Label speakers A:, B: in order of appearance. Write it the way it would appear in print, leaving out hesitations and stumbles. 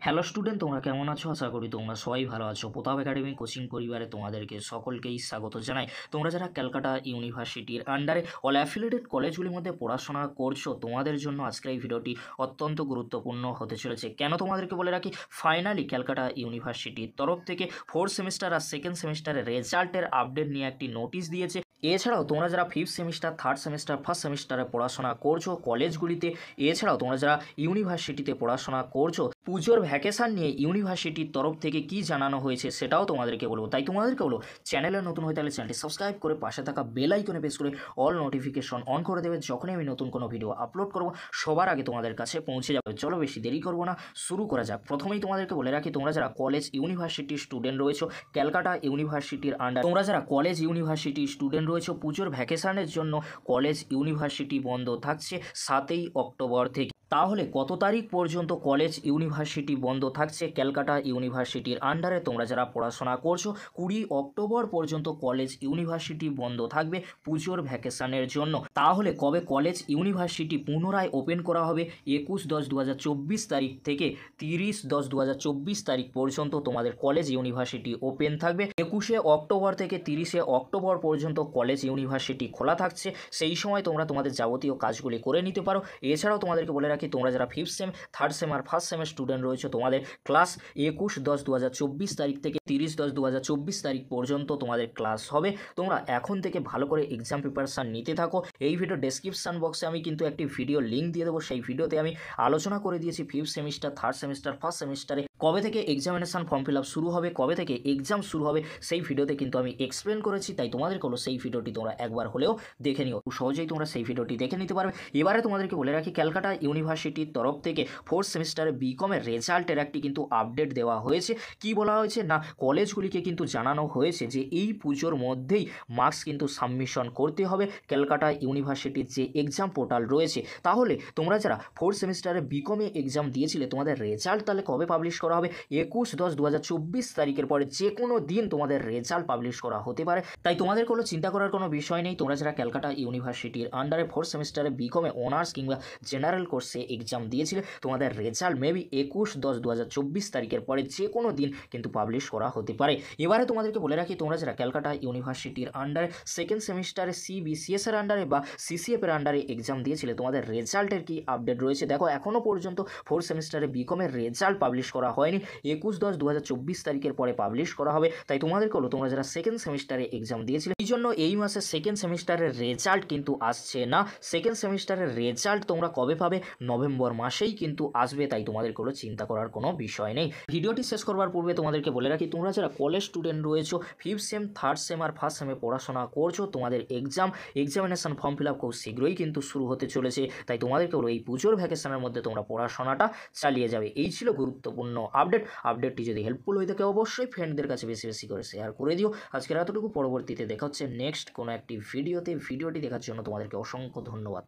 A: Hello student, তোমরা কেমন আছো? আশা করি তোমরা সবাই ভালো আছো। প্রতাপ একাডেমি কোচিং পরিবারে তোমাদেরকে সকলকেই স্বাগত জানাই। তোমরা যারা ক্যালকাটা ইউনিভার্সিটির আন্ডারে অল অ্যাফিলিয়েটেড কলেজগুলির মধ্যে পড়াশোনা করছো, তোমাদের জন্য আজকের এই ভিডিওটি অত্যন্ত গুরুত্বপূর্ণ হতে চলেছে। কেন তোমাদেরকে বলে রাখি, ফাইনালি ক্যালকাটা ইউনিভার্সিটির তরফ থেকে ফোর্থ সেমিস্টার আর সেকেন্ড সেমিস্টারের রেজাল্টের আপডেট নিয়ে একটি নোটিশ দিয়েছে। এছাড়াও তোমরা যারা fifth semester, third semester, first সেমিস্টারে পড়াশোনা করছো কলেজগুলিতে, এছাড়াও তোমরা যারা ইউনিভার্সিটিতে পড়াশোনা করছো, পুজোর ভ্যাকেশান নিয়ে ইউনিভার্সিটির তরফ থেকে কি জানানো হয়েছে সেটাও তোমাদেরকে বলবো। তাই তোমাদেরকে বলবো, চ্যানেলে নতুন হয়ে তাহলে চ্যানেলটি সাবস্ক্রাইব করে পাশে থাকা বেল আইকনে প্রেস করে অল নোটিফিকেশন অন করে দেবে। যখনই আমি নতুন কোনো ভিডিও আপলোড করব সবার আগে তোমাদের কাছে পৌঁছে যাবে। চলো বেশি দেরি করবো না, শুরু করা যাক। প্রথমেই তোমাদেরকে বলে রাখি, তোমরা যারা কলেজ ইউনিভার্সিটির স্টুডেন্ট রয়েছো ক্যালকাটা ইউনিভার্সিটির আন্ডার, তোমরা যারা কলেজ ইউনিভার্সিটির স্টুডেন্ট রয়েছো, পুজোর ভ্যাকেশানের জন্য কলেজ ইউনিভার্সিটি বন্ধ থাকছে 7ই অক্টোবর থেকে। তাহলে কত তারিখ পর্যন্ত কলেজ ইউনিভার্সিটি বন্ধ থাকছে ক্যালকাটা ইউনিভার্সিটির আন্ডারে? তোমরা যারা পড়াশোনা করছো 20 অক্টোবর পর্যন্ত কলেজ ইউনিভার্সিটি বন্ধ থাকবে পুজোর ভ্যাকেশানের জন্য। তাহলে কবে কলেজ ইউনিভার্সিটি পুনরায় ওপেন করা হবে? 21/10/2024 তারিখ থেকে 30/10/2024 তারিখ পর্যন্ত তোমাদের কলেজ ইউনিভার্সিটি ওপেন থাকবে। 21শে অক্টোবর থেকে 30শে অক্টোবর পর্যন্ত কলেজ ইউনিভার্সিটি খোলা থাকছে। সেই সময় তোমরা তোমাদের যাবতীয় কাজগুলি করে নিতে পারো। এছাড়াও তোমাদেরকে বলে রাখি, তোমরা যারা ফিফথ সেম, থার্ড সেম আর ফার্স্ট সেমের স্টুডেন্ট রয়েছে, তোমাদের ক্লাস 21/10/2024 তারিখ থেকে 30/10/2024 তারিখ পর্যন্ত তোমাদের ক্লাস হবে। তোমরা এখন থেকে ভালো করে এক্সাম প্রিপারেশান নিতে থাকো। এই ভিডিও ডেসক্রিপশান বক্সে আমি কিন্তু একটি ভিডিও লিঙ্ক দিয়ে দেবো। সেই ভিডিওতে আমি আলোচনা করে দিয়েছি fifth semester, third semester, first সেমিস্টারে কবে থেকে এক্সামিনেশান ফর্ম ফিল আপ শুরু হবে, কবে থেকে এক্সাম শুরু হবে, সেই ভিডিওতে কিন্তু আমি এক্সপ্লেন করেছি। তাই তোমাদেরকে হলো সেই ভিডিওটি তোমরা একবার হলেও দেখে নিও, সহজেই তোমরা সেই ভিডিওটি দেখে নিতে পারবে। এবারে তোমাদেরকে বলে রাখি, ক্যালকাটা ইউনিভার্সিটির তরফ থেকে ফোর্থ সেমিস্টারে বিকমের রেজাল্টের একটি কিন্তু আপডেট দেওয়া হয়েছে। কি বলা হয়েছে না, কলেজগুলিকে কিন্তু জানানো হয়েছে যে এই পুজোর মধ্যেই মার্কস কিন্তু সাবমিশন করতে হবে ক্যালকাটা ইউনিভার্সিটির যে এক্সাম পোর্টাল রয়েছে। তাহলে তোমরা যারা ফোর্থ সেমিস্টারে বিকমে এক্সাম দিয়েছিলে, তোমাদের রেজাল্ট তাহলে কবে পাবলিশ করা হবে? 21/10/2024 তারিখের পরে যে কোনো দিন তোমাদের রেজাল্ট পাবলিশ করা হতে পারে। তাই তোমাদের কোনো চিন্তা করার কোনো বিষয় নেই। তোমরা যারা ক্যালকাটা ইউনিভার্সিটির আন্ডারে ফোর্থ সেমিস্টারে বিকমে অনার্স কিংবা জেনারেল কোর্সে এক্সাম দিয়েছিলে, তোমাদের রেজাল্ট মেবি 21/10/2024 তারিখের পরে যে কোনো দিন কিন্তু পাবলিশ করা হতে পারে। এবারে তোমাদেরকে বলে রাখি, তোমরা যারা ক্যালকাটা ইউনিভার্সিটির আন্ডারে সেকেন্ড সেমিস্টারে CBCS এর আন্ডারে বা CCF এর আন্ডারে এক্সাম দিয়েছিলে, তোমাদের রেজাল্টের কি আপডেট রয়েছে দেখো। এখনও পর্যন্ত ফোর্থ সেমিস্টারে বিকমের রেজাল্ট পাবলিশ করা হয়নি। 21/10/2024 তারিখের পরে পাবলিশ করা হবে। তাই তোমাদেরকে হলো, তোমরা যারা সেকেন্ড সেমিস্টারে এক্সাম দিয়েছিলে, এই জন্য এই মাসে সেকেন্ড সেমিস্টারের রেজাল্ট কিন্তু আসছে না। সেকেন্ড সেমিস্টারের রেজাল্ট তোমরা কবে পাবে? নভেম্বর মাসেই কিন্তু আসবে। তাই তোমাদের কোনো চিন্তা করার কোনো বিষয় নেই। ভিডিওটি শেষ করবার পূর্বে তোমাদেরকে বলে রাখি, তোমরা যারা কলেজ স্টুডেন্ট রয়েছো, ফিফথ সেম, থার্ড সেম আর ফার্স্ট সেমে পড়াশোনা করছো, তোমাদের এক্সামিনেশন ফর্ম ফিল আপ খুব শীঘ্রই কিন্তু শুরু হতে চলেছে। তাই তোমাদেরকে এই পুজোর ভ্যাকেশনের মধ্যে তোমরা পড়াশোনাটা চালিয়ে যাবে। এই ছিল গুরুত্বপূর্ণ আপডেটটি যদি হেল্পফুল হয়ে থাকে অবশ্যই ফ্রেন্ডদের কাছে বেশি বেশি করে শেয়ার করে দিও। আজকের এতটুকু, পরবর্তীতে দেখা হচ্ছে নেক্সট কোনো একটি ভিডিওতে। ভিডিওটি দেখার জন্য তোমাদেরকে অসংখ্য ধন্যবাদ।